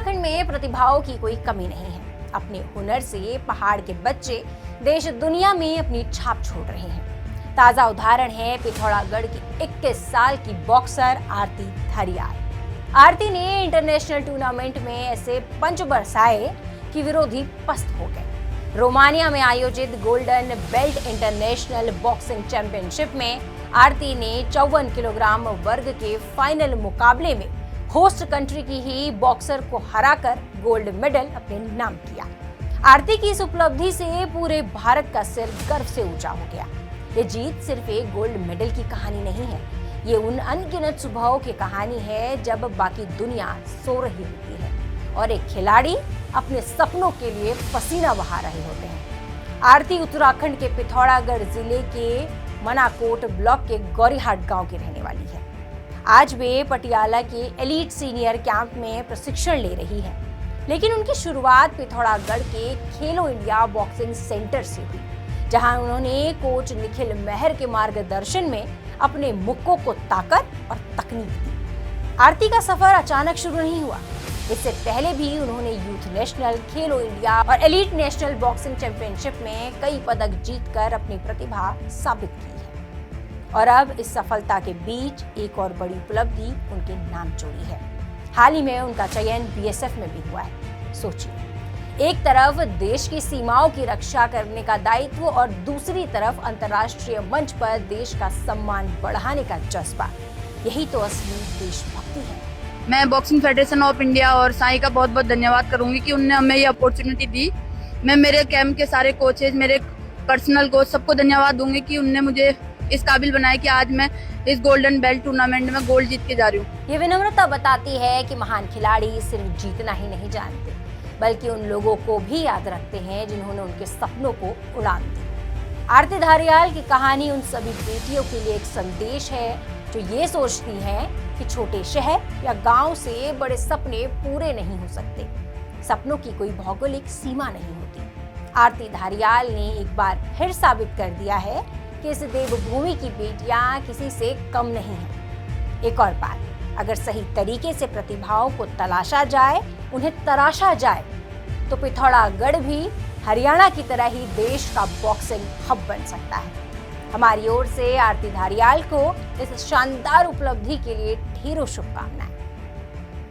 उत्तराखंड में प्रतिभाओं की कोई कमी नहीं है। अपने हुनर से पहाड़ के बच्चे देश दुनिया में अपनी छाप छोड़ रहे हैं। ताजा उदाहरण है पिथौरागढ़ की 21 साल की बॉक्सर आरती धरियाल। आरती ने इंटरनेशनल टूर्नामेंट में ऐसे पंच बरसाए कि विरोधी पस्त हो गए। रोमानिया में आयोजित golden belt international boxing championship में आरती ने 54 किलोग्राम वर्ग के फाइनल मुकाबले में होस्ट कंट्री की ही बॉक्सर को हराकर गोल्ड मेडल अपने नाम किया। आरती की इस उपलब्धि से पूरे भारत का सिर गर्व से ऊंचा हो गया। ये जीत सिर्फ एक गोल्ड मेडल की कहानी नहीं है, ये उन अनगिनत सुबहों की कहानी है जब बाकी दुनिया सो रही होती है और एक खिलाड़ी अपने सपनों के लिए पसीना बहा रहे होते हैं। आरती उत्तराखंड के पिथौरागढ़ जिले के मनाकोट ब्लॉक के गौरीहाट गांव की रहने वाली है। आज वे पटियाला के एलीट सीनियर कैंप में प्रशिक्षण ले रही है, लेकिन उनकी शुरुआत पिथौरागढ़ के खेलो इंडिया बॉक्सिंग सेंटर से हुई, जहां उन्होंने कोच निखिल मेहर के मार्गदर्शन में अपने मुक्कों को ताकत और तकनीक दी। आरती का सफर अचानक शुरू नहीं हुआ। इससे पहले भी उन्होंने यूथ नेशनल, खेलो इंडिया और एलीट नेशनल बॉक्सिंग चैंपियनशिप में कई पदक जीतकर अपनी प्रतिभा साबित की है। और अब इस सफलता के बीच एक और बड़ी उपलब्धि उनके नाम जोड़ी है। हाल ही में उनका चयन बीएसएफ में भी हुआ है। सोचिए, एक तरफ देश की सीमाओं की रक्षा करने का दायित्व और दूसरी तरफ अंतर्राष्ट्रीय मंच पर देश का सम्मान बढ़ाने का जज्बा। यही तो असली देशभक्ति है। मैं बॉक्सिंग फेडरेशन ऑफ इंडिया और साई का बहुत बहुत धन्यवाद करूंगी कि उन्होंने हमें ये अपॉर्चुनिटी दी। मैं मेरे कैंप के सारे कोचेज, मेरे पर्सनल कोच, सबको धन्यवाद दूंगी कि उन्होंने मुझे इस काबिल बनाया कि आज मैं इस गोल्डन बेल्ट टूर्नामेंट में गोल्ड जीत के जा रही हूँ। ये विनम्रता बताती है कि महान खिलाड़ी सिर्फ जीतना ही नहीं जानते, बल्कि उन लोगों को भी याद रखते हैं जिन्होंने उनके सपनों को उड़ान दी। आरती धरियाल की कहानी उन सभी बेटियों के लिए एक संदेश है जो ये सोचती हैं कि छोटे शहर या गांव से बड़े सपने पूरे नहीं हो सकते। सपनों की कोई भौगोलिक सीमा नहीं होती। आरती धरियाल ने एक बार फिर साबित कर दिया है कि इस देवभूमि की बेटियां किसी से कम नहीं हैं। एक और बात, अगर सही तरीके से प्रतिभाओं को तलाशा जाए, उन्हें तराशा जाए, तो पिथौरागढ़ भी हरियाणा की तरह ही देश का बॉक्सिंग हब बन सकता है। हमारी ओर से आरती धरियाल को इस शानदार उपलब्धि के लिए ढेरों शुभकामनाएं।